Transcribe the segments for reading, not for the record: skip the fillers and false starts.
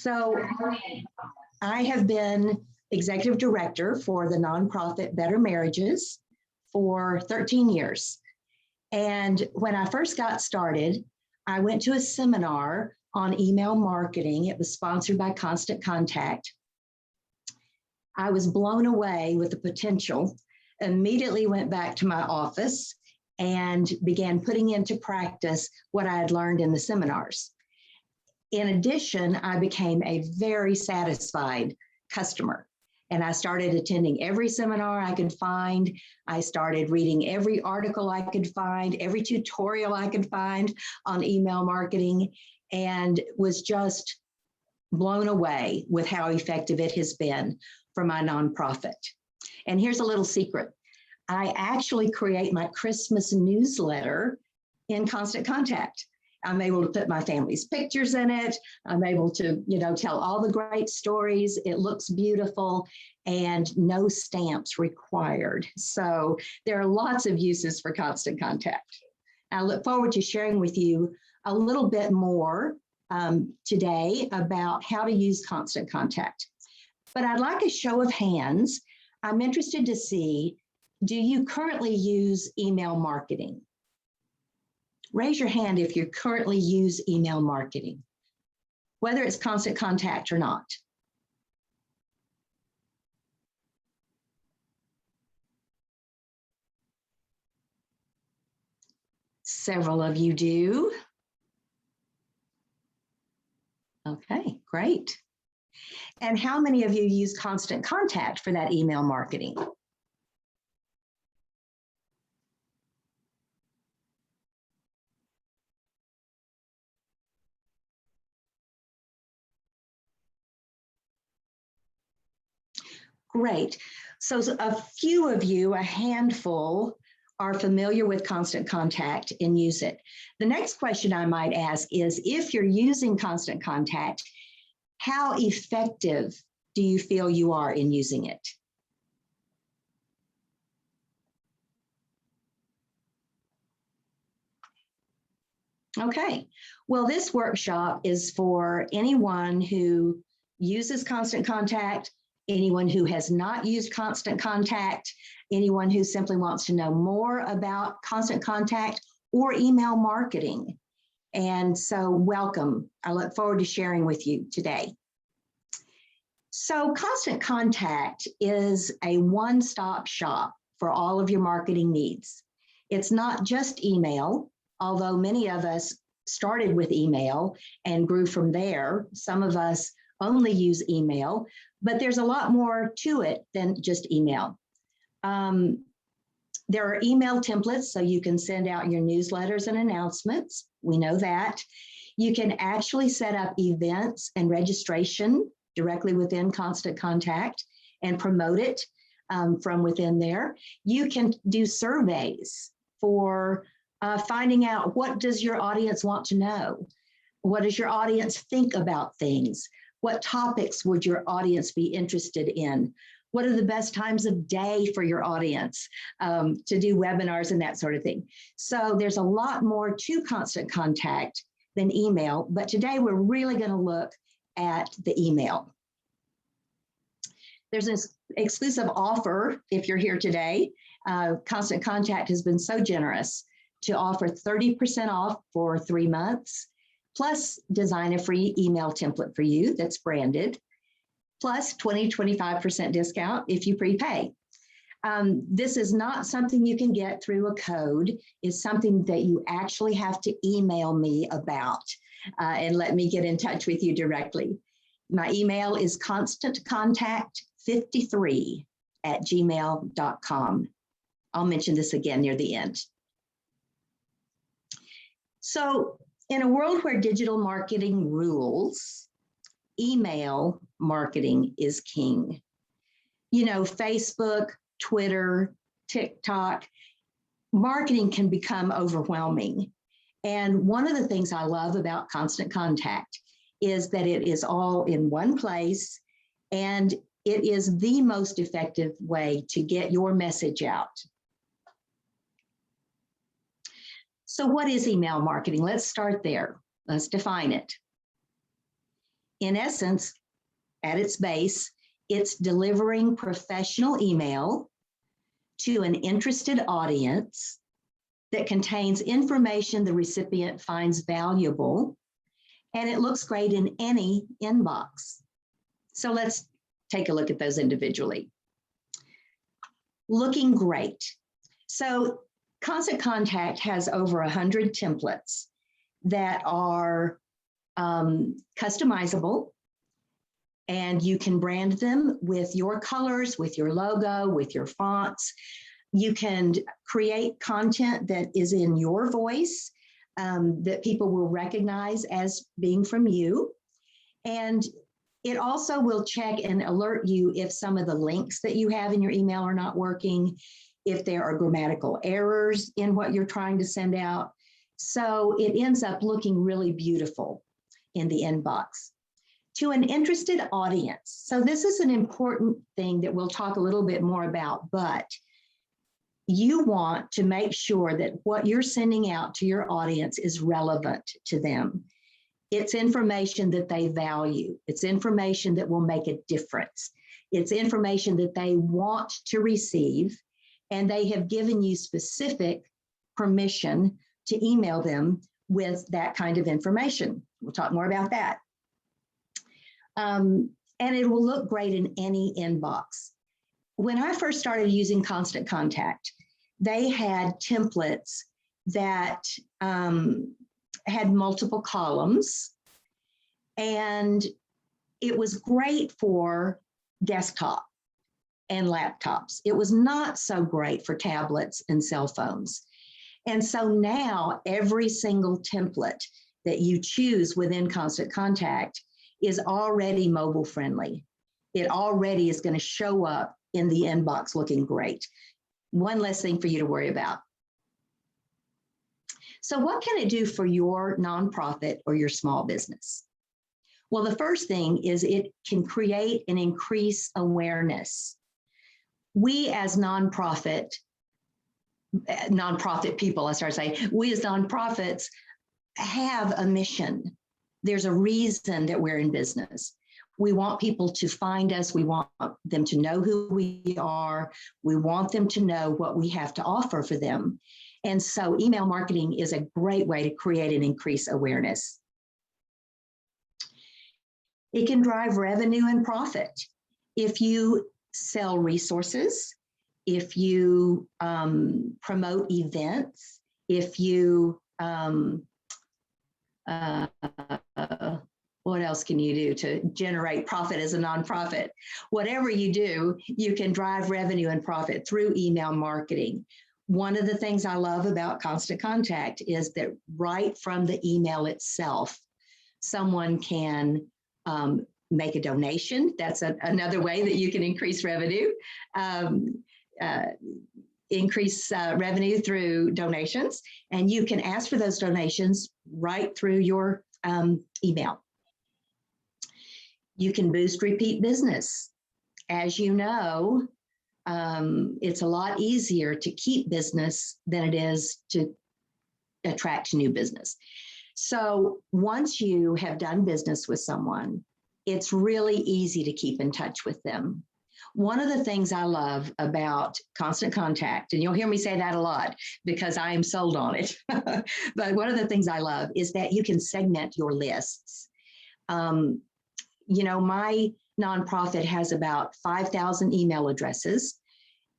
So I have been executive director for the nonprofit Better Marriages for 13 years. And when I first got started, I went to a seminar on email marketing. It was sponsored by Constant Contact. I was blown away with the potential, immediately went back to my office and began putting into practice what I had learned in the seminars. In addition, I became a very satisfied customer. And I started attending every seminar I could find. I started reading every article I could find, every tutorial I could find on email marketing, and was just blown away with how effective it has been for my nonprofit. And here's a little secret. I actually create my Christmas newsletter in Constant Contact. I'm able to put my family's pictures in it. I'm able to, tell all the great stories. It looks beautiful and no stamps required. So there are lots of uses for Constant Contact. I look forward to sharing with you a little bit more today about how to use Constant Contact. But I'd like a show of hands. I'm interested to see, do you currently use email marketing? Raise your hand if you currently use email marketing, whether it's Constant Contact or not. Several of you do. Okay, great. And how many of you use Constant Contact for that email marketing? Great. So a few of you, a handful, are familiar with Constant Contact and use it. The next question I might ask is, if you're using Constant Contact, how effective do you feel you are in using it? Okay, well, this workshop is for anyone who uses Constant Contact, anyone who has not used Constant Contact, anyone who simply wants to know more about Constant Contact or email marketing. And so welcome. I look forward to sharing with you today. So Constant Contact is a one-stop shop for all of your marketing needs. It's not just email, although many of us started with email and grew from there. Some of us only use email, but there's a lot more to it than just email. There are email templates, so you can send out your newsletters and announcements. We know that. You can actually set up events and registration directly within Constant Contact and promote it from within there. You can do surveys for finding out, what does your audience want to know? What does your audience think about things? What topics would your audience be interested in? What are the best times of day for your audience to do webinars and that sort of thing? So there's a lot more to Constant Contact than email, but today we're really going to look at the email. There's an exclusive offer if you're here today. Constant Contact has been so generous to offer 30% off for 3 months, plus design a free email template for you that's branded, plus 25% discount if you prepay. This is not something you can get through a code. It's something that you actually have to email me about and let me get in touch with you directly. My email is constantcontact53@gmail.com. I'll mention this again near the end. So in a world where digital marketing rules, email marketing is king. Facebook, Twitter, TikTok, marketing can become overwhelming. And one of the things I love about Constant Contact is that it is all in one place, and it is the most effective way to get your message out. So what is email marketing? Let's start there. Let's define it. In essence, at its base, it's delivering professional email to an interested audience that contains information the recipient finds valuable, and it looks great in any inbox. So let's take a look at those individually. Looking great. So Constant Contact has over 100 templates that are customizable, and you can brand them with your colors, with your logo, with your fonts. You can create content that is in your voice that people will recognize as being from you. And it also will check and alert you if some of the links that you have in your email are not working, if there are grammatical errors in what you're trying to send out. So it ends up looking really beautiful in the inbox. To an interested audience. So this is an important thing that we'll talk a little bit more about, but you want to make sure that what you're sending out to your audience is relevant to them. It's information that they value. It's information that will make a difference. It's information that they want to receive, and they have given you specific permission to email them with that kind of information. We'll talk more about that. And it will look great in any inbox. When I first started using Constant Contact, they had templates that had multiple columns, and it was great for desktop and laptops. It was not so great for tablets and cell phones. And so now every single template that you choose within Constant Contact is already mobile friendly. It already is going to show up in the inbox looking great. One less thing for you to worry about. So what can it do for your nonprofit or your small business? Well, the first thing is it can create and increase awareness. We as nonprofit people, I start saying, we as nonprofits have a mission. There's a reason that we're in business. We want people to find us. We want them to know who we are. We want them to know what we have to offer for them. And so email marketing is a great way to create and increase awareness. It can drive revenue and profit. If you sell resources, if you promote events, if you what else can you do to generate profit as a nonprofit? Whatever you do, you can drive revenue and profit through email marketing. One of the things I love about Constant Contact is that right from the email itself, someone can make a donation. That's another way that you can increase revenue. Increase revenue through donations, and you can ask for those donations right through your email. You can boost repeat business. As you know, it's a lot easier to keep business than it is to attract new business. So once you have done business with someone, it's really easy to keep in touch with them. One of the things I love about Constant Contact, and you'll hear me say that a lot because I am sold on it, but one of the things I love is that you can segment your lists. You know, my nonprofit has about 5,000 email addresses,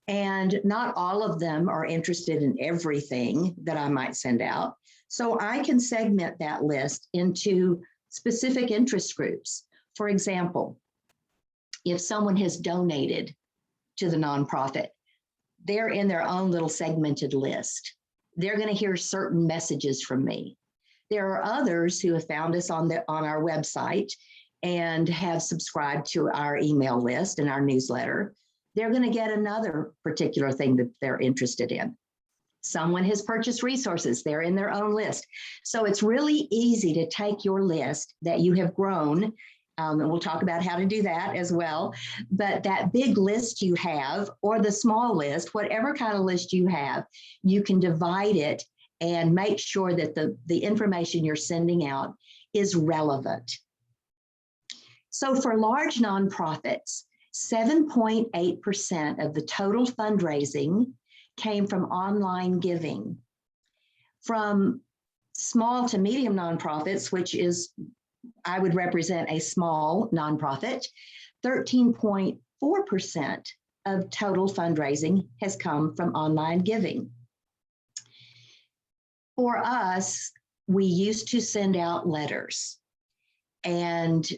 and not all of them are interested in everything that I might send out. So I can segment that list into specific interest groups. For example, if someone has donated to the nonprofit, they're in their own little segmented list. They're going to hear certain messages from me. There are others who have found us on our website and have subscribed to our email list and our newsletter. They're going to get another particular thing that they're interested in. Someone has purchased resources. They're in their own list. So it's really easy to take your list that you have grown, and we'll talk about how to do that as well. But that big list you have, or the small list, whatever kind of list you have, you can divide it and make sure that the information you're sending out is relevant. So for large nonprofits, 7.8% of the total fundraising came from online giving. From small to medium nonprofits, which is, I would represent a small nonprofit, 13.4% of total fundraising has come from online giving. For us, we used to send out letters, and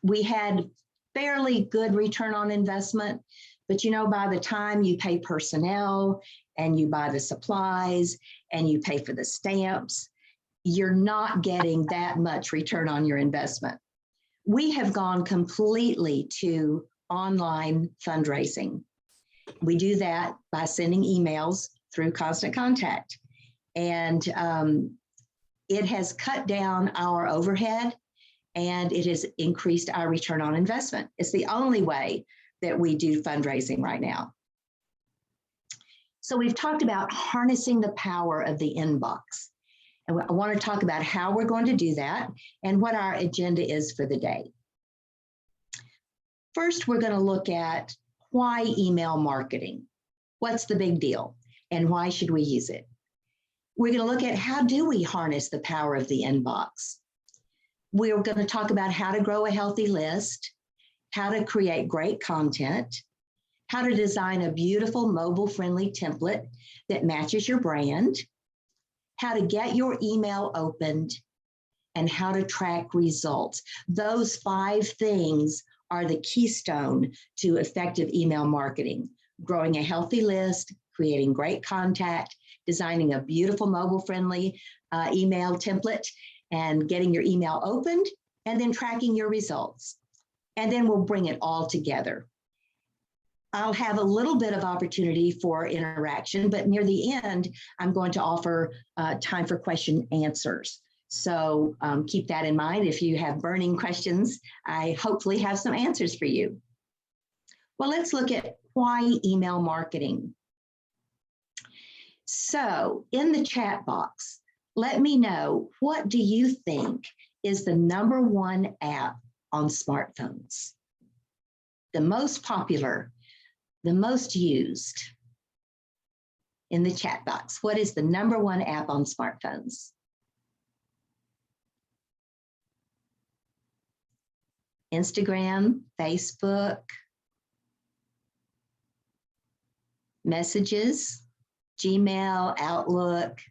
we had fairly good return on investment, but by the time you pay personnel and you buy the supplies and you pay for the stamps, you're not getting that much return on your investment. We have gone completely to online fundraising. We do that by sending emails through Constant Contact. And it has cut down our overhead, and it has increased our return on investment. It's the only way that we do fundraising right now. So we've talked about harnessing the power of the inbox. And I want to talk about how we're going to do that and what our agenda is for the day. First, we're going to look at why email marketing. What's the big deal and why should we use it? We're going to look at how do we harness the power of the inbox. We're going to talk about how to grow a healthy list, how to create great content, how to design a beautiful mobile-friendly template that matches your brand, how to get your email opened, and how to track results. Those 5 things are the keystone to effective email marketing: growing a healthy list, creating great contact, designing a beautiful mobile-friendly email template, and getting your email opened, and then tracking your results. And then we'll bring it all together. I'll have a little bit of opportunity for interaction, but near the end, I'm going to offer time for question answers. So keep that in mind. If you have burning questions, I hopefully have some answers for you. Well, let's look at why email marketing. So in the chat box, let me know, what do you think is the #1 app on smartphones? The most popular, the most used? In the chat box, what is the #1 app on smartphones? Instagram, Facebook, Messages, Gmail, Outlook.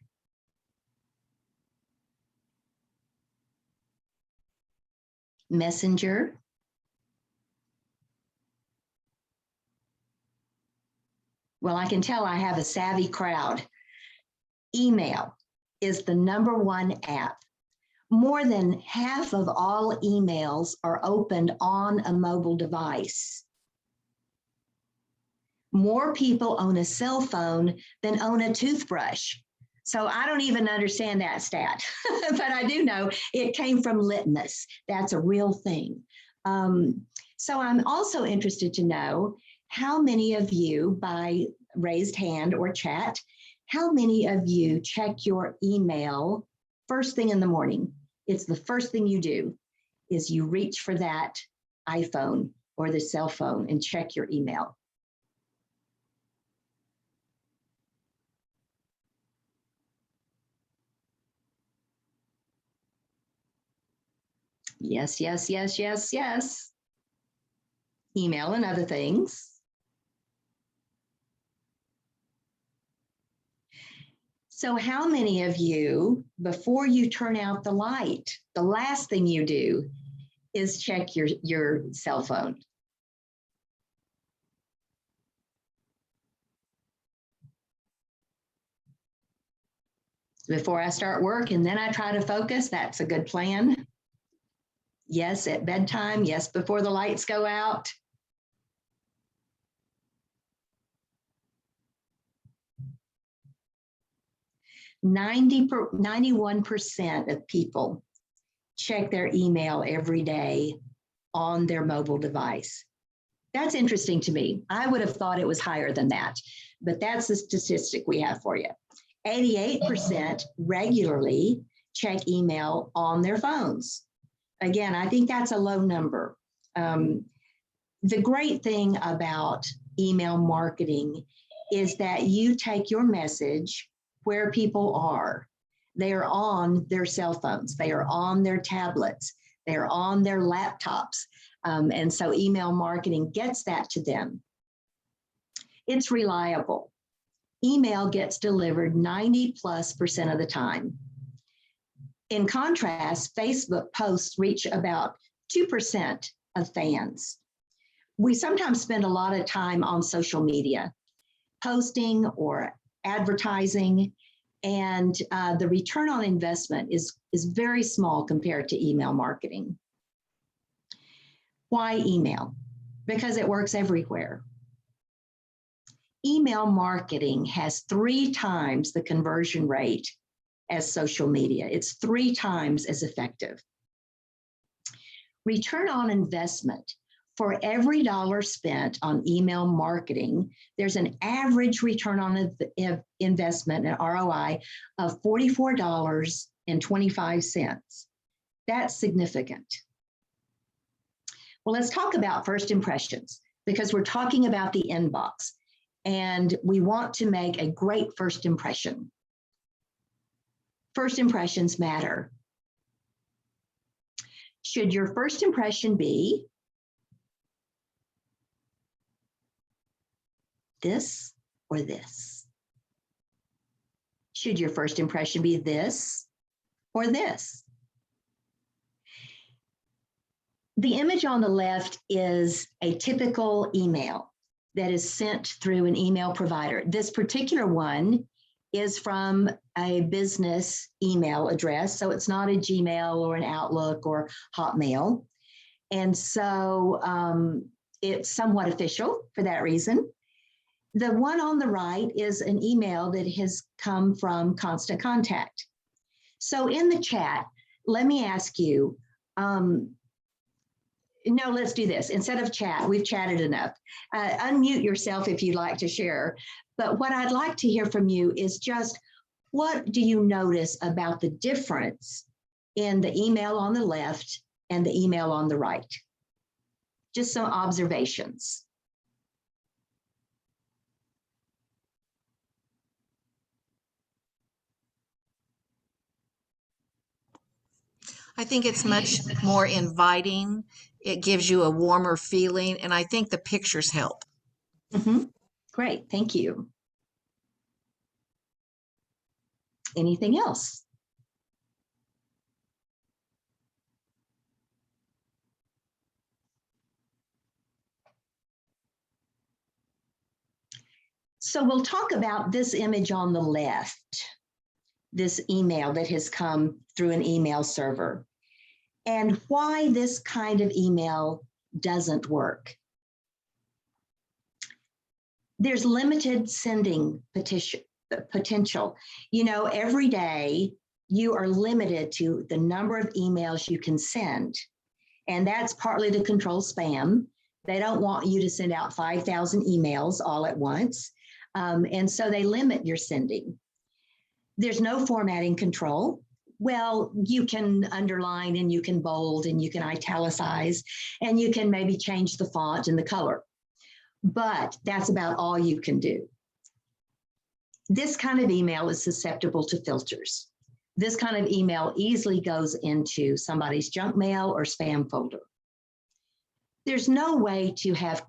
Messenger. Well, I can tell I have a savvy crowd. Email is the #1 app. More than half of all emails are opened on a mobile device. More people own a cell phone than own a toothbrush. So I don't even understand that stat, but I do know it came from Litmus. That's a real thing. So I'm also interested to know how many of you, by raised hand or chat, how many of you check your email first thing in the morning? It's the first thing you do, is you reach for that iPhone or the cell phone and check your email. Yes, yes, yes, yes, yes. Email and other things. So how many of you, before you turn out the light, the last thing you do is check your cell phone? Before I start work and then I try to focus, that's a good plan. Yes, at bedtime. Yes, before the lights go out. Ninety 91% of people check their email every day on their mobile device. That's interesting to me. I would have thought it was higher than that, but that's the statistic we have for you. 88% regularly check email on their phones. Again, I think that's a low number. The great thing about email marketing is that you take your message where people are. They are on their cell phones, they are on their tablets, they are on their laptops. And so email marketing gets that to them. It's reliable. Email gets delivered 90+% of the time. In contrast, Facebook posts reach about 2% of fans. We sometimes spend a lot of time on social media, posting or advertising, and the return on investment is very small compared to email marketing. Why email? Because it works everywhere. Email marketing has 3 times the conversion rate as social media. It's 3 times as effective. Return on investment. For every dollar spent on email marketing, there's an average return on investment, an ROI, of $44.25. That's significant. Well, let's talk about first impressions, because we're talking about the inbox, and we want to make a great first impression. First impressions matter. Should your first impression be this or this? Should your first impression be this or this? The image on the left is a typical email that is sent through an email provider. This particular one is from a business email address, so it's not a Gmail or an Outlook or Hotmail. And so it's somewhat official for that reason. The one on the right is an email that has come from Constant Contact. So in the chat, let me ask you, no, let's do this. Instead of chat, we've chatted enough. Unmute yourself if you'd like to share. But what I'd like to hear from you is just, what do you notice about the difference in the email on the left and the email on the right? Just some observations. I think it's much more inviting. It gives you a warmer feeling, and I think the pictures help. Great, thank you. Anything else? So we'll talk about this image on the left, this email that has come through an email server, and why this kind of email doesn't work. There's limited sending potential. You know, every day you are limited to the number of emails you can send. And that's partly to control spam. They don't want you to send out 5,000 emails all at once. And so they limit your sending. There's no formatting control. Well, you can underline and you can bold and you can italicize and you can maybe change the font and the color. But that's about all you can do. This kind of email is susceptible to filters. This kind of email easily goes into somebody's junk mail or spam folder. There's no way to have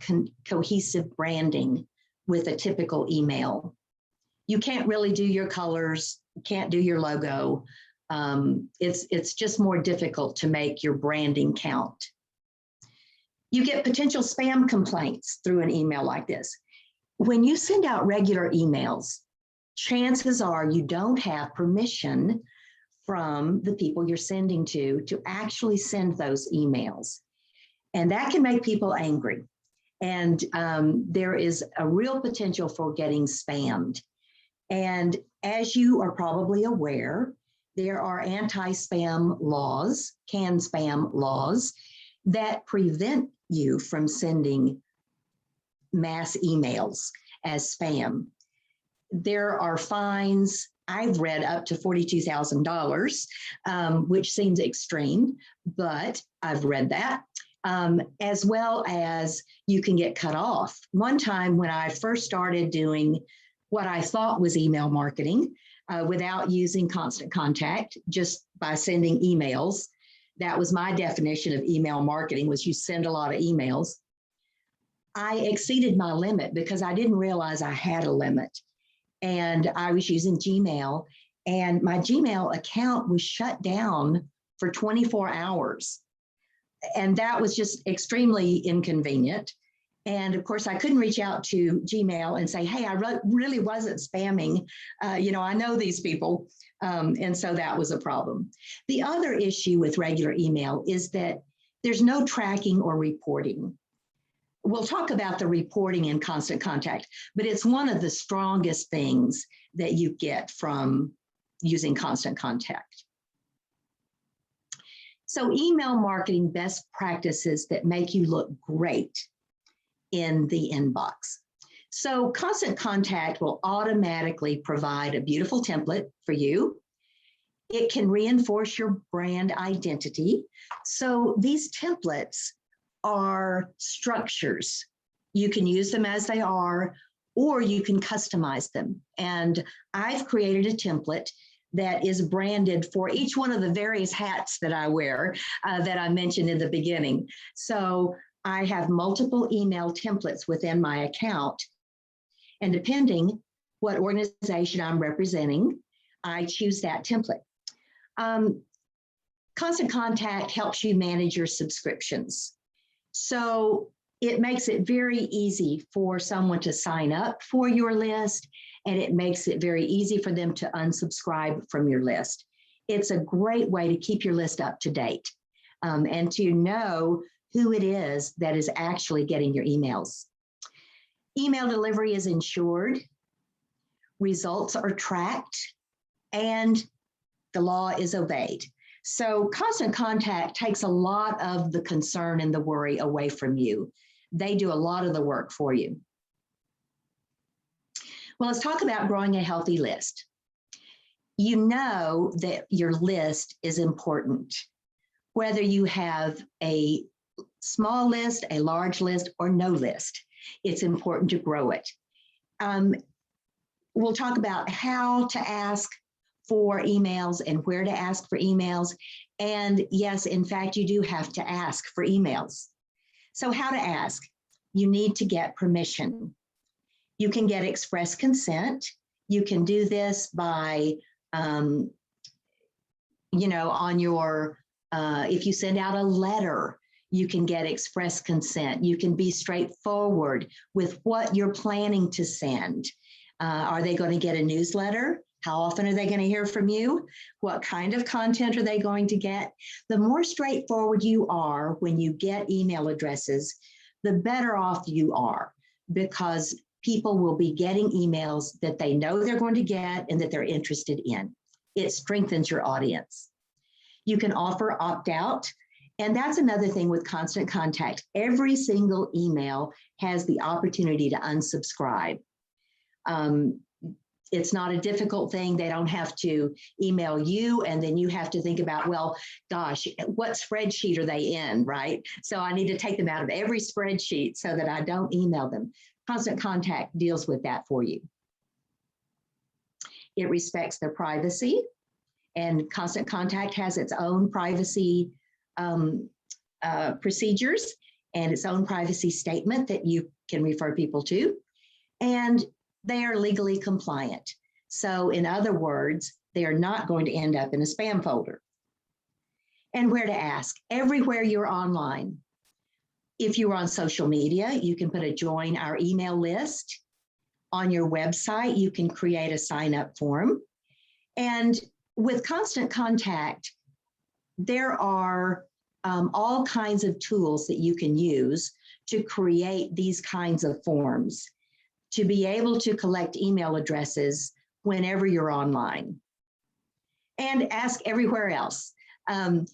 cohesive branding with a typical email. You can't really do your colors, you can't do your logo. It's just more difficult to make your branding count. You get potential spam complaints through an email like this. When you send out regular emails, chances are you don't have permission from the people you're sending to actually send those emails. And that can make people angry. And there is a real potential for getting spammed. And as you are probably aware, there are anti-spam laws, CAN spam laws, that prevent you from sending mass emails as spam. There are fines I've read up to $42,000, which seems extreme, but I've read that. As well as you can get cut off. One time when I first started doing what I thought was email marketing without using Constant Contact, just by sending emails, that was my definition of email marketing, was you send a lot of emails. I exceeded my limit because I didn't realize I had a limit. And I was using Gmail, and my Gmail account was shut down for 24 hours. And that was just extremely inconvenient. And of course, I couldn't reach out to Gmail and say, hey, I really wasn't spamming. I know these people. And so that was a problem. The other issue with regular email is that there's no tracking or reporting. We'll talk about the reporting in Constant Contact, but it's one of the strongest things that you get from using Constant Contact. So email marketing best practices that make you look great in the inbox. So Constant Contact will automatically provide a beautiful template for you. It can reinforce your brand identity. So these templates are structures. You can use them as they are, or you can customize them. And I've created a template that is branded for each one of the various hats that I wear that I mentioned in the beginning. So I have multiple email templates within my account. And depending what organization I'm representing, I choose that template. Constant Contact helps you manage your subscriptions. So it makes it very easy for someone to sign up for your list, and it makes it very easy for them to unsubscribe from your list. It's a great way to keep your list up to date and to know who it is that is actually getting your emails. Email delivery is ensured, results are tracked, and the law is obeyed. So Constant Contact takes a lot of the concern and the worry away from you. They do a lot of the work for you. Well, let's talk about growing a healthy list. You know that your list is important. Whether you have a small list, a large list, or no list, it's important to grow it. We'll talk about how to ask for emails and where to ask for emails. And yes, in fact, you do have to ask for emails. So how to ask? You need to get permission. You can get express consent. You can do this by, on your, if you send out a letter, you can get express consent. You can be straightforward with what you're planning to send. Are they going to get a newsletter? How often are they going to hear from you? What kind of content are they going to get? The more straightforward you are when you get email addresses, the better off you are, because people will be getting emails that they know they're going to get and that they're interested in. It strengthens your audience. You can offer opt-out, and that's another thing with Constant Contact. Every single email has the opportunity to unsubscribe. It's not a difficult thing. They don't have to email you, and then you have to think about, well, gosh, what spreadsheet are they in, right? So I need to take them out of every spreadsheet so that I don't email them. Constant Contact deals with that for you. It respects their privacy, and Constant Contact has its own privacy procedures and its own privacy statement that you can refer people to. And they are legally compliant. So in other words, they are not going to end up in a spam folder. And where to ask? Everywhere you're online. If you're on social media, you can put a join our email list. On your website, you can create a sign up form. And with Constant Contact, there are all kinds of tools that you can use to create these kinds of forms, to be able to collect email addresses whenever you're online. And ask everywhere else. In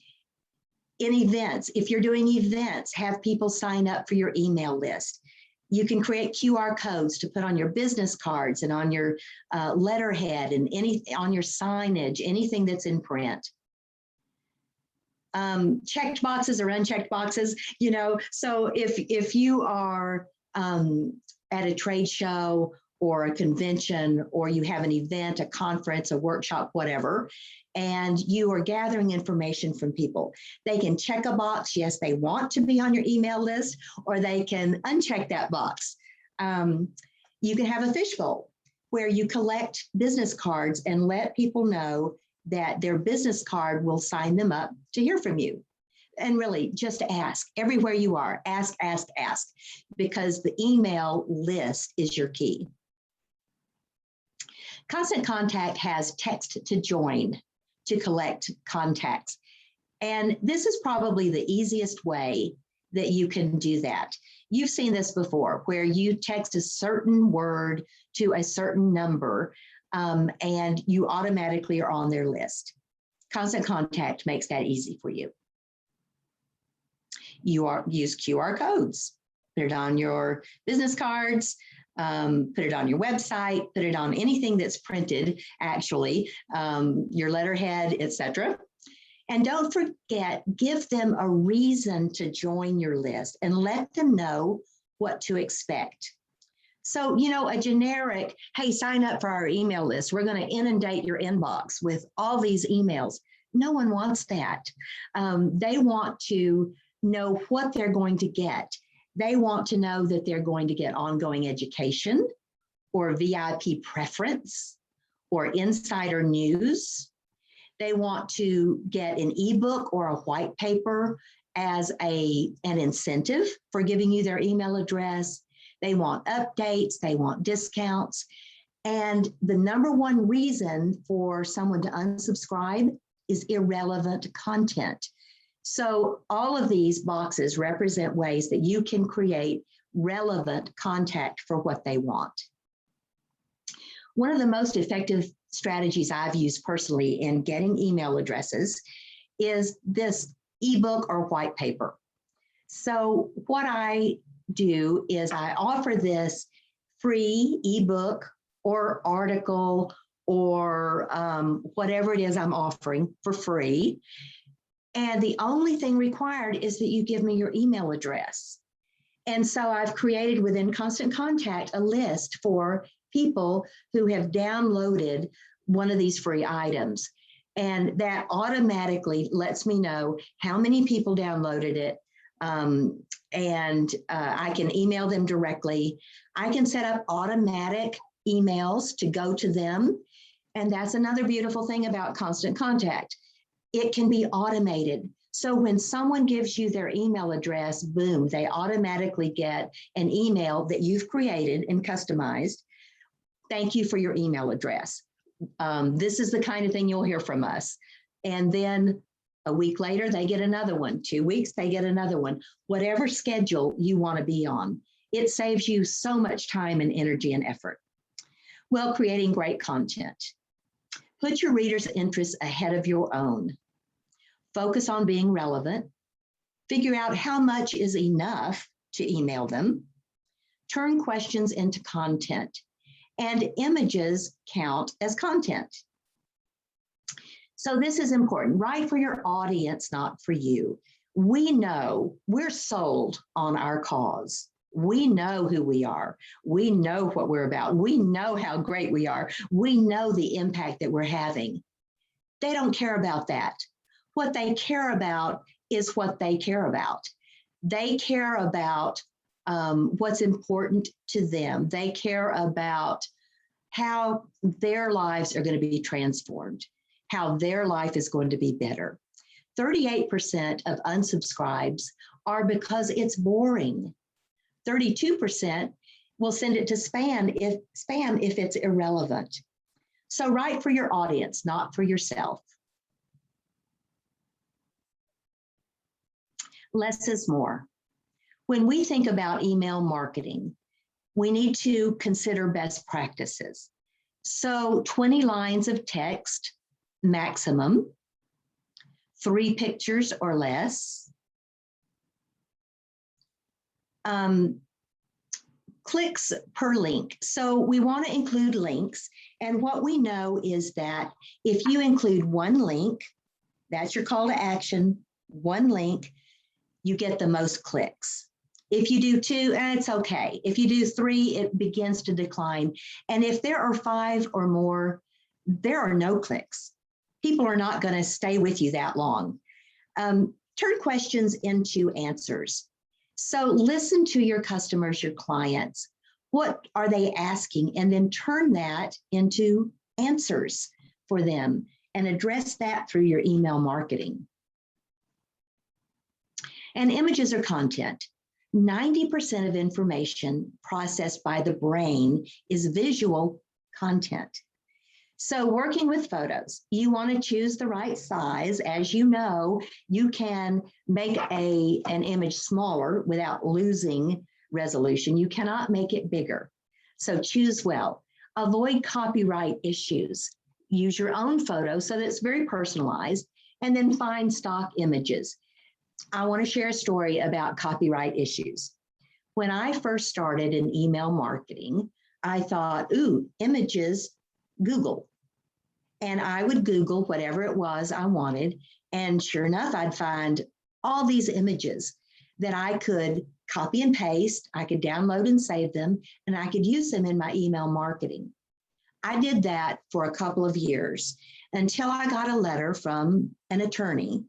events, if you're doing events, have people sign up for your email list. You can create QR codes to put on your business cards and on your letterhead and on your signage, anything that's in print. Checked boxes or unchecked boxes, you know, so if you are at a trade show or a convention, or you have an event, a conference, a workshop, whatever, and you are gathering information from people, they can check a box, yes, they want to be on your email list, or they can uncheck that box. You can have a fishbowl where you collect business cards and let people know that their business card will sign them up to hear from you. And really just ask everywhere you are, ask, because the email list is your key. Constant Contact has text to join to collect contacts. And this is probably the easiest way that you can do that. You've seen this before, where you text a certain word to a certain number, and you automatically are on their list. Constant Contact makes that easy for you. Use QR codes, put it on your business cards, put it on your website, put it on anything that's printed, actually, your letterhead, etc. And don't forget, give them a reason to join your list and let them know what to expect. So, you know, a generic, hey, sign up for our email list. We're going to inundate your inbox with all these emails. No one wants that. They want to know what they're going to get. They want to know that they're going to get ongoing education or VIP preference or insider news. They want to get an ebook or a white paper as an incentive for giving you their email address. They want updates, they want discounts. And the number one reason for someone to unsubscribe is irrelevant content. So all of these boxes represent ways that you can create relevant contact for what they want. One of the most effective strategies I've used personally in getting email addresses is this ebook or white paper. So what I do is I offer this free ebook or article or whatever it is I'm offering for free. And the only thing required is that you give me your email address. And so I've created within Constant Contact a list for people who have downloaded one of these free items. And that automatically lets me know how many people downloaded it. I can email them directly. I can set up automatic emails to go to them. And that's another beautiful thing about Constant Contact. It can be automated. So when someone gives you their email address, boom, they automatically get an email that you've created and customized. Thank you for your email address. This is the kind of thing you'll hear from us. And then a week later, they get another one. 2 weeks, they get another one. Whatever schedule you want to be on, it saves you so much time and energy and effort. Well, creating great content. Put your readers' interests ahead of your own. Focus on being relevant. Figure out how much is enough to email them. Turn questions into content. And images count as content. So this is important. Write for your audience, not for you. We know we're sold on our cause. We know who we are. We know what we're about. We know how great we are. We know the impact that we're having. They don't care about that. What they care about is what they care about. They care about what's important to them. They care about how their lives are going to be transformed, how their life is going to be better. 38% of unsubscribes are because it's boring. 32% will send it to spam if it's irrelevant. So write for your audience, not for yourself. Less is more. When we think about email marketing, we need to consider best practices. So 20 lines of text maximum, 3 pictures or less. clicks per link. So we want to include links. And what we know is that if you include one link, that's your call to action, one link, you get the most clicks. If you do two, it's okay. If you do three, it begins to decline. And if there are 5 or more, there are no clicks. People are not going to stay with you that long. Turn questions into answers. So listen to your customers, your clients. What are they asking? And then turn that into answers for them and address that through your email marketing. And images are content. 90% of information processed by the brain is visual content. So working with photos, you want to choose the right size. As you know, you can make an image smaller without losing resolution. You cannot make it bigger. So choose well. Avoid copyright issues. Use your own photo so that it's very personalized, and then find stock images. I want to share a story about copyright issues. When I first started in email marketing, I thought, ooh, images, Google. And I would Google whatever it was I wanted. And sure enough, I'd find all these images that I could copy and paste. I could download and save them, and I could use them in my email marketing. I did that for a couple of years until I got a letter from an attorney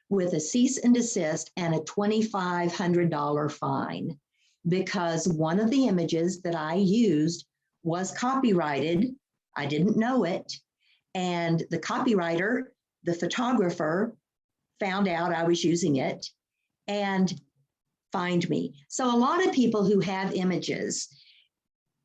with a cease and desist and a $2,500 fine because one of the images that I used was copyrighted. I didn't know it. And the copywriter, the photographer, found out I was using it and fined me. So a lot of people who have images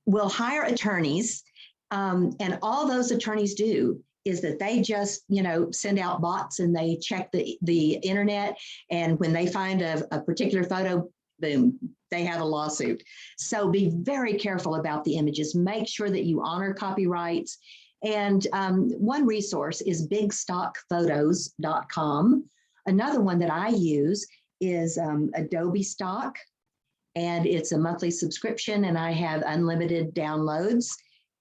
will hire attorneys, and all those attorneys do is that they just, send out bots and they check the internet. And when they find a particular photo, boom, they have a lawsuit. So be very careful about the images. Make sure that you honor copyrights. And one resource is bigstockphotos.com. Another one that I use is Adobe Stock, and it's a monthly subscription, and I have unlimited downloads.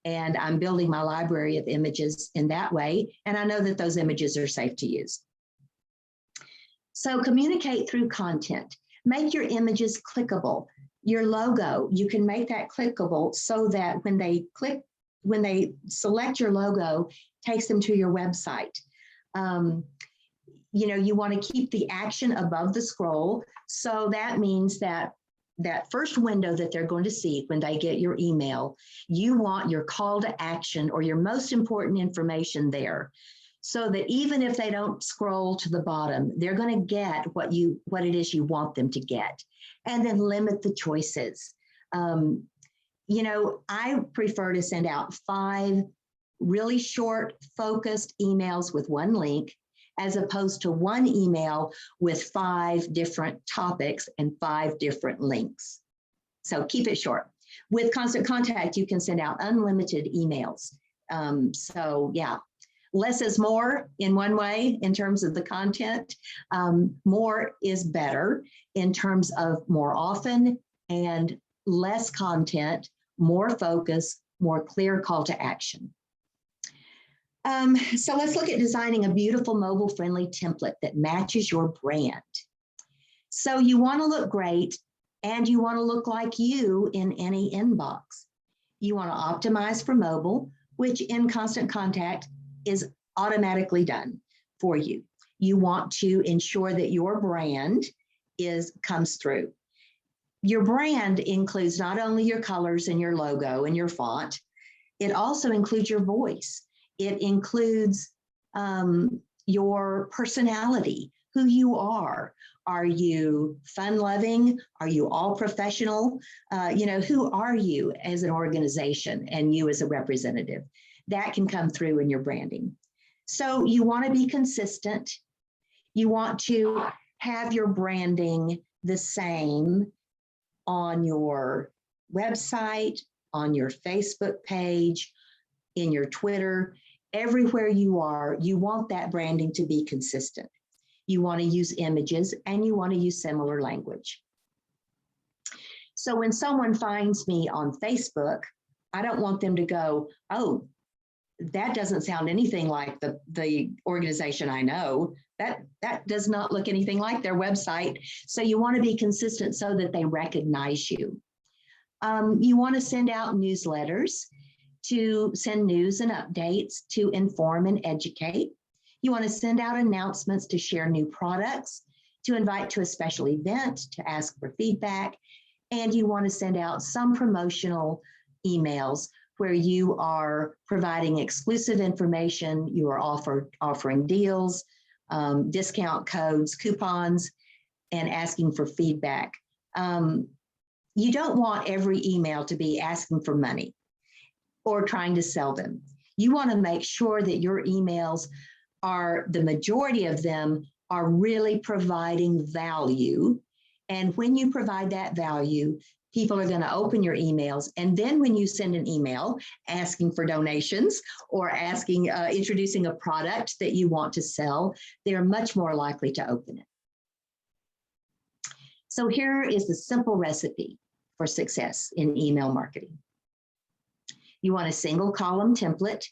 And I'm building my library of images in that way. And I know that those images are safe to use. So communicate through content. Make your images clickable. Your logo, you can make that clickable so that when they select your logo, takes them to your website. You want to keep the action above the scroll. So that means that first window that they're going to see when they get your email, you want your call to action or your most important information there, so that even if they don't scroll to the bottom, they're going to get what it is you want them to get. And then limit the choices. I prefer to send out 5 really short, focused emails with one link, as opposed to one email with 5 different topics and 5 different links. So keep it short. With Constant Contact, you can send out unlimited emails. So yeah, less is more in one way in terms of the content. More is better in terms of more often, and less content, more focus, more clear call to action. So let's look at designing a beautiful mobile-friendly template that matches your brand. So you want to look great, and you want to look like you in any inbox. You want to optimize for mobile, which in Constant Contact is automatically done for you. You want to ensure that your brand comes through. Your brand includes not only your colors and your logo and your font, it also includes your voice. It includes your personality, who you are. Are you fun-loving? Are you all professional? Who are you as an organization and you as a representative? That can come through in your branding. So you want to be consistent. You want to have your branding the same on your website, on your Facebook page, in your Twitter. Everywhere you are, you want that branding to be consistent. You want to use images and you want to use similar language. So when someone finds me on Facebook, I don't want them to go, oh, that doesn't sound anything like the organization I know. That does not look anything like their website. So you want to be consistent so that they recognize you. You want to send out newsletters to send news and updates to inform and educate. You want to send out announcements to share new products, to invite to a special event, to ask for feedback. And you want to send out some promotional emails where you are providing exclusive information, you are offering deals, discount codes, coupons, and asking for feedback. You don't want every email to be asking for money or trying to sell them. You want to make sure that your emails are, the majority of them are really providing value. And when you provide that value, people are going to open your emails. And then when you send an email asking for donations or asking, introducing a product that you want to sell, they're much more likely to open it. So here is the simple recipe for success in email marketing. You want a single column template,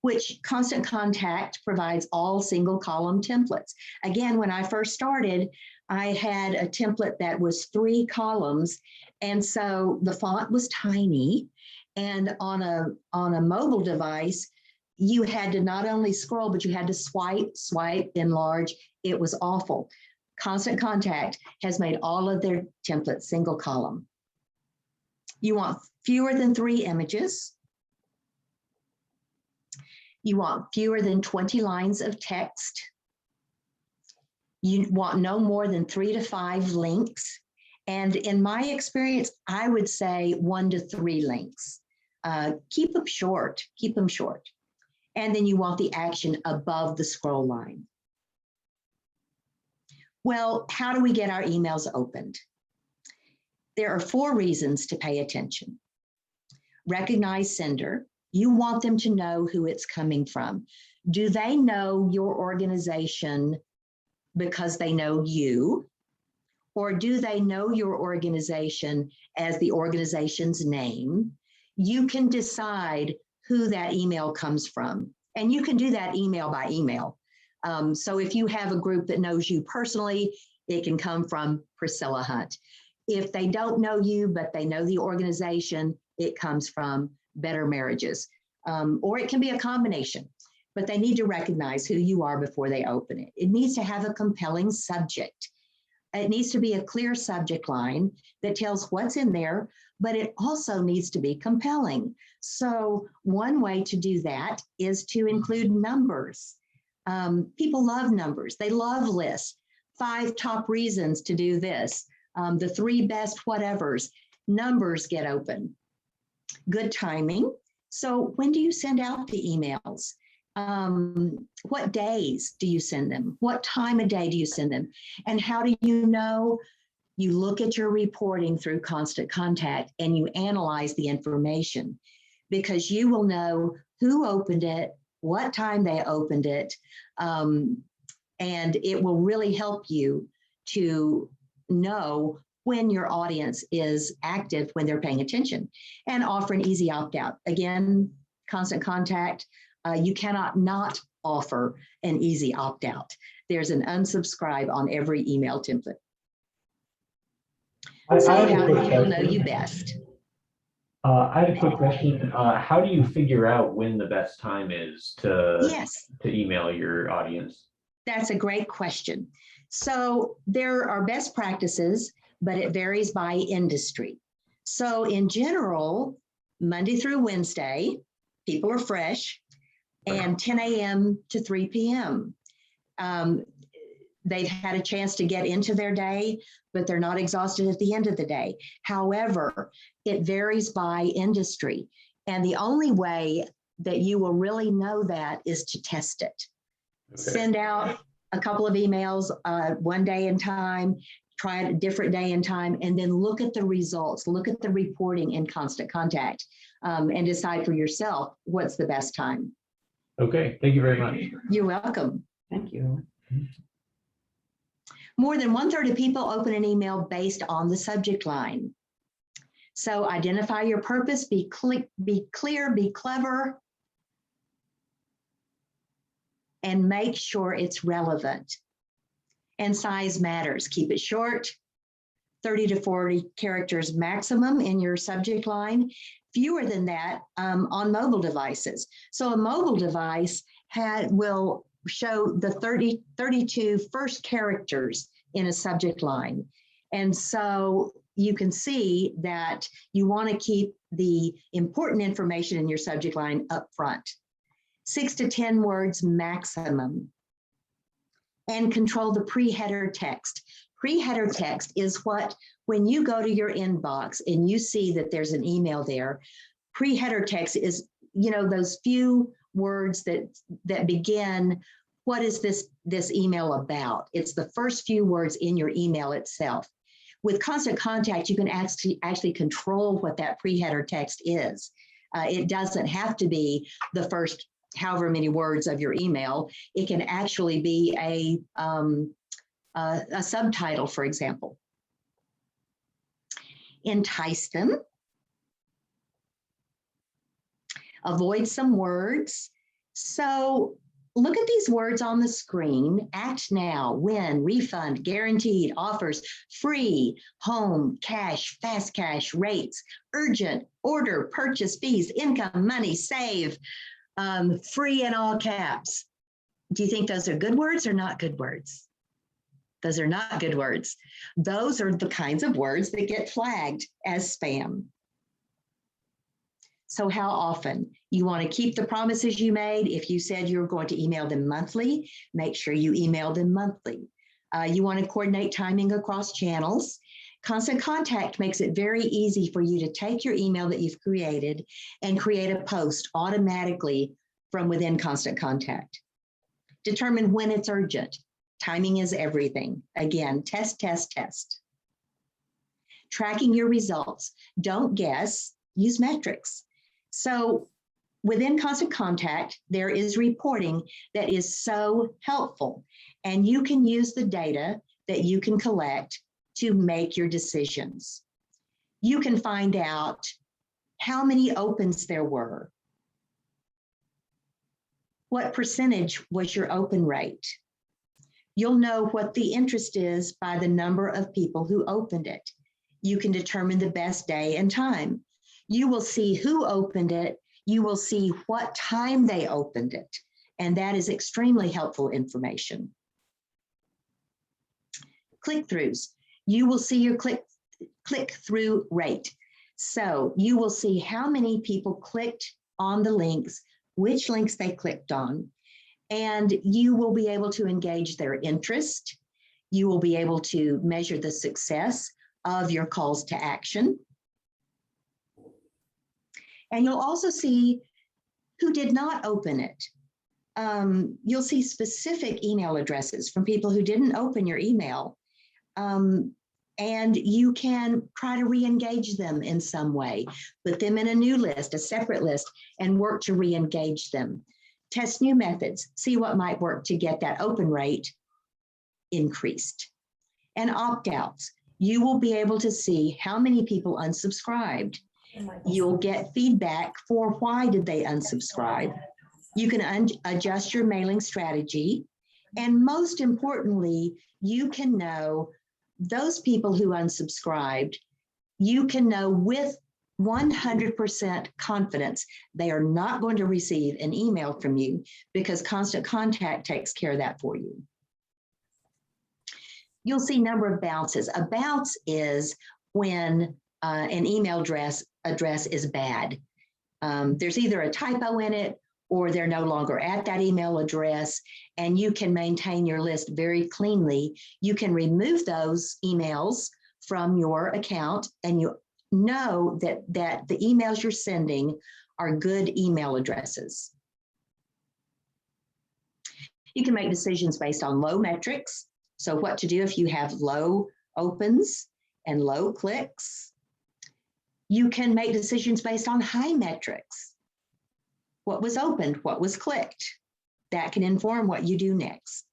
which Constant Contact provides all single column templates. Again, when I first started, I had a template that was 3 columns. And so the font was tiny. And on a mobile device, you had to not only scroll, but you had to swipe, enlarge. It was awful. Constant Contact has made all of their templates single column. You want fewer than 3 images. You want fewer than 20 lines of text. You want no more than 3 to 5 links. And in my experience, I would say 1 to 3 links. Keep them short, keep them short. And then you want the action above the scroll line. Well, how do we get our emails opened? There are 4 reasons to pay attention. Recognize sender. You want them to know who it's coming from. Do they know your organization because they know you? Or do they know your organization as the organization's name? You can decide who that email comes from. And you can do that email by email. So if you have a group that knows you personally, it can come from Priscilla Hunt. If they don't know you, but they know the organization, it comes from Better Marriages. Or it can be a combination, but they need to recognize who you are before they open it. It needs to have a compelling subject. It needs to be a clear subject line that tells what's in there, but it also needs to be compelling. So one way to do that is to include numbers. People love numbers. They love lists. 5 top reasons to do this. The 3 best whatevers. Numbers get open. Good timing. So when do you send out the emails? What days do you send them? What time of day do you send them? And how do you know? You look at your reporting through Constant Contact and you analyze the information, because you will know who opened it, what time they opened it, and it will really help you to know when your audience is active, when they're paying attention, and offer an easy opt-out. Again, Constant Contact, you cannot not offer an easy opt-out. There's an unsubscribe on every email template. So how do people know you best? I had a quick question. How do you figure out when the best time is to email your audience? That's a great question. So there are best practices, but it varies by industry. So in general, Monday through Wednesday, people are fresh, and 10 a.m. to 3 p.m. They've had a chance to get into their day, but they're not exhausted at the end of the day. However, it varies by industry. And the only way that you will really know that is to test it. Okay. Send out a couple of emails one day and time, try it a different day and time, and then look at the results, look at the reporting in Constant Contact, and decide for yourself what's the best time. Okay, thank you very much. You're welcome. Thank you. More than 1/3 of people open an email based on the subject line. So identify your purpose, be clear, be clever, and make sure it's relevant. And size matters. Keep it short, 30 to 40 characters maximum in your subject line, fewer than that on mobile devices. So a mobile device will show the 32 first characters in a subject line. And so you can see that you want to keep the important information in your subject line up front. 6 to 10 words maximum. And control the pre-header text. Pre-header text is what, when you go to your inbox and you see that there's an email there, pre-header text is, those few words that begin, what is this email about? It's the first few words in your email itself. With Constant Contact, you can actually control what that pre-header text is. It doesn't have to be the first however many words of your email. It can actually be a subtitle, for example. Entice them. Avoid some words. So look at these words on the screen. Act now, win, refund, guaranteed, offers, free, home, cash, fast cash, rates, urgent, order, purchase, fees, income, money, save, free in all caps. Do you think those are good words or not good words? Those are not good words. Those are the kinds of words that get flagged as spam. So how often? You want to keep the promises you made. If you said you're going to email them monthly, make sure you email them monthly. You want to coordinate timing across channels. Constant Contact makes it very easy for you to take your email that you've created and create a post automatically from within Constant Contact. Determine when it's urgent. Timing is everything. Again, test, test, test. Tracking your results. Don't guess, use metrics. So within Constant Contact, there is reporting that is so helpful, and you can use the data that you can collect to make your decisions. You can find out how many opens there were. What percentage was your open rate? You'll know what the interest is by the number of people who opened it. You can determine the best day and time. You will see who opened it. You will see what time they opened it. And that is extremely helpful information. Click-throughs. You will see your click-through rate. So you will see how many people clicked on the links, which links they clicked on, and you will be able to engage their interest. You will be able to measure the success of your calls to action. And you'll also see who did not open it. You'll see specific email addresses from people who didn't open your email. And you can try to re-engage them in some way, put them in a new list, a separate list, and work to re-engage them. Test new methods, see what might work to get that open rate increased. And opt-outs, you will be able to see how many people unsubscribed. You'll get feedback for why did they unsubscribe. You can adjust your mailing strategy. And most importantly, you can know those people who unsubscribed, you can know with 100% confidence they are not going to receive an email from you because Constant Contact takes care of that for you. You'll see number of bounces. A bounce is when an email address is bad. There's either a typo in it or they're no longer at that email address, and you can maintain your list very cleanly. You can remove those emails from your account, and you know that the emails you're sending are good email addresses. You can make decisions based on low metrics. So what to do if you have low opens and low clicks. You can make decisions based on high metrics. What was opened, what was clicked. That can inform what you do next.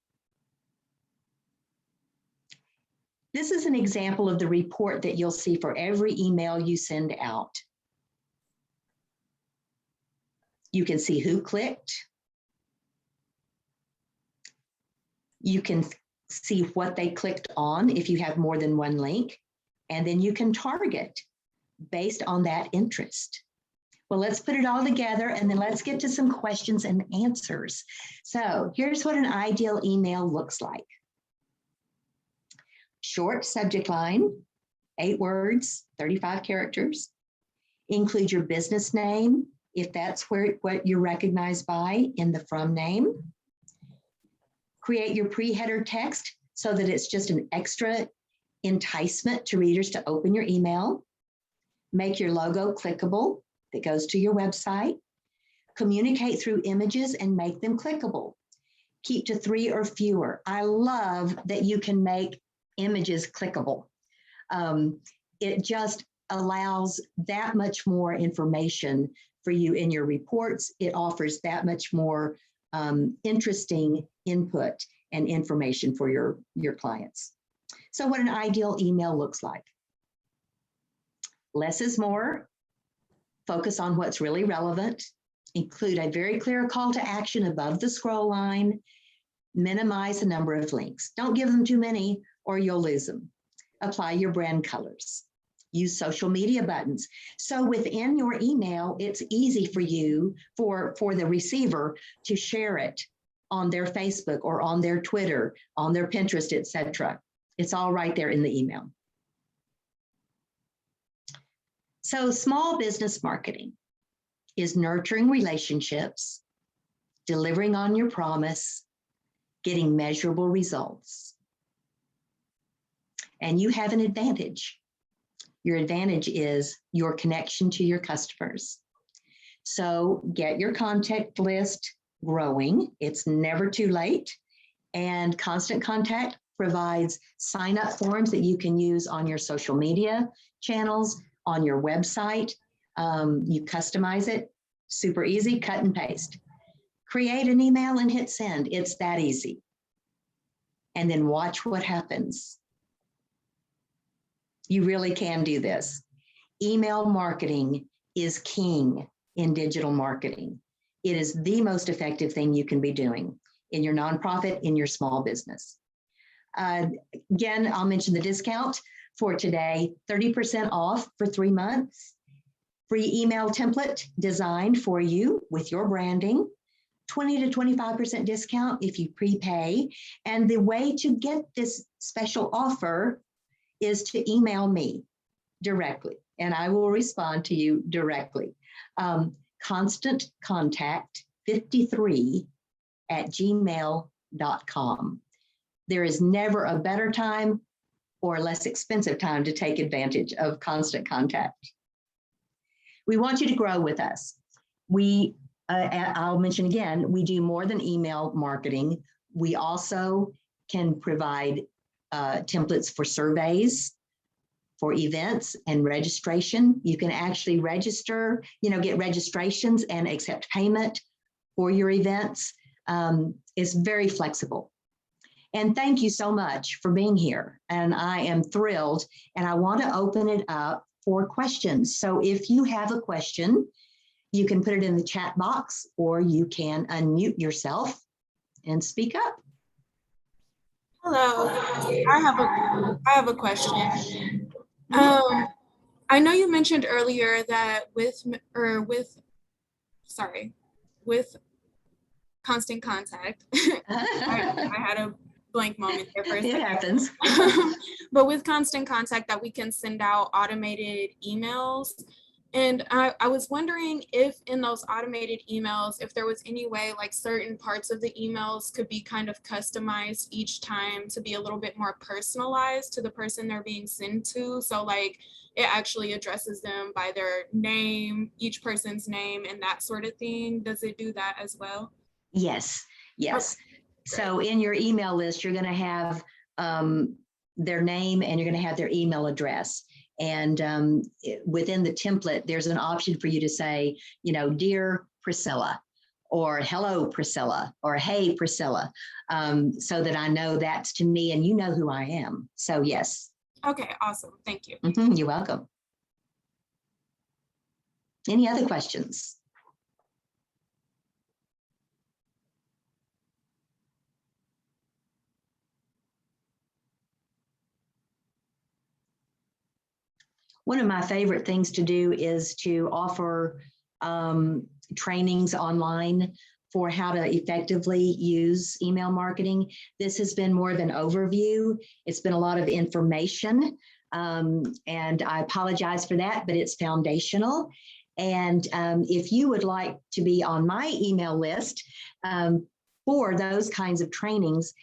This is an example of the report that you'll see for every email you send out. You can see who clicked. You can see what they clicked on if you have more than one link, and then you can target based on that interest. Well, let's put it all together and then let's get to some questions and answers. So here's what an ideal email looks like. Short subject line, 8 words, 35 characters. Include your business name, if that's what you're recognized by in the from name. Create your pre-header text so that it's just an extra enticement to readers to open your email. Make your logo clickable that goes to your website. Communicate through images and make them clickable. Keep to 3 or fewer. I love that you can make images clickable. It just allows that much more information for you in your reports. It offers that much more interesting input and information for your clients. So what an ideal email looks like. Less is more. Focus on what's really relevant. Include a very clear call to action above the scroll line. Minimize the number of links. Don't give them too many or you'll lose them. Apply your brand colors. Use social media buttons. So within your email, it's easy for you, for the receiver to share it on their Facebook or on their Twitter, on their Pinterest, etc. It's all right there in the email. So small business marketing is nurturing relationships, delivering on your promise, getting measurable results. And you have an advantage. Your advantage is your connection to your customers. So get your contact list growing. It's never too late. And Constant Contact provides sign-up forms that you can use on your social media channels, on your website. You customize it, super easy, cut and paste. Create an email and hit send. It's that easy. And then watch what happens. You really can do this. Email marketing is king in digital marketing. It is the most effective thing you can be doing in your nonprofit, in your small business. Again, I'll mention the discount for today, 30% off for 3 months. Free email template designed for you with your branding. 20 to 25% discount if you prepay. And the way to get this special offer is to email me directly, and I will respond to you directly. ConstantContact53@gmail.com. There is never a better time or less expensive time to take advantage of Constant Contact. We want you to grow with us. I'll mention again, we do more than email marketing. We also can provide templates for surveys, for events and registration. You can actually register, get registrations and accept payment for your events. It's very flexible. And thank you so much for being here. And I am thrilled, and I want to open it up for questions. So if you have a question, you can put it in the chat box, or you can unmute yourself and speak up. Hello, I have a question. I know you mentioned earlier that with Constant Contact, I had a blank moment there for a second. It happens. But with Constant Contact that we can send out automated emails. And I was wondering if in those automated emails, if there was any way like certain parts of the emails could be kind of customized each time to be a little bit more personalized to the person they're being sent to. So like it actually addresses them by their name, each person's name and that sort of thing. Does it do that as well? Yes. Okay. So in your email list, you're going to have their name and you're going to have their email address. And within the template, there's an option for you to say, Dear Priscilla, or hello, Priscilla, or hey, Priscilla, so that I know that's to me and you know who I am. So yes. Okay, awesome. Thank you. You're welcome. Any other questions? One of my favorite things to do is to offer trainings online for how to effectively use email marketing. This has been more of an overview. It's been a lot of information, and I apologize for that, but it's foundational. And if you would like to be on my email list for those kinds of trainings,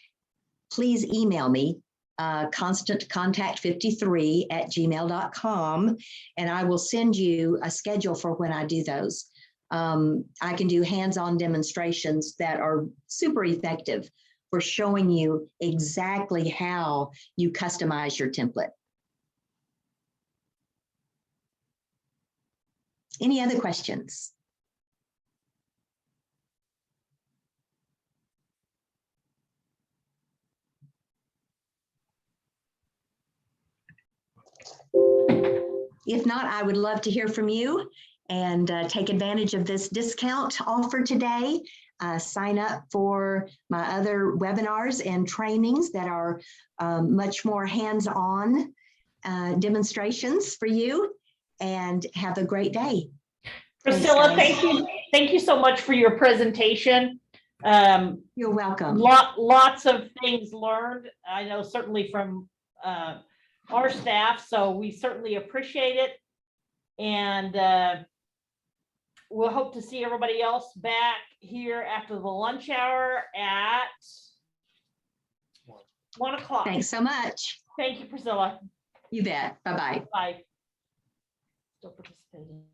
please email me, constantcontact53@gmail.com, and I will send you a schedule for when I do those. I can do hands-on demonstrations that are super effective for showing you exactly how you customize your template. Any other questions? If not, I would love to hear from you and take advantage of this discount offer today. Sign up for my other webinars and trainings that are much more hands-on demonstrations for you, and have a great day. Priscilla, thank you so much for your presentation. You're welcome. Lots of things learned, I know, certainly from our staff, so we certainly appreciate it. And we'll hope to see everybody else back here after the lunch hour at 1 o'clock. Thanks so much. Thank you, Priscilla. You bet. Bye-bye. Bye. Still participating.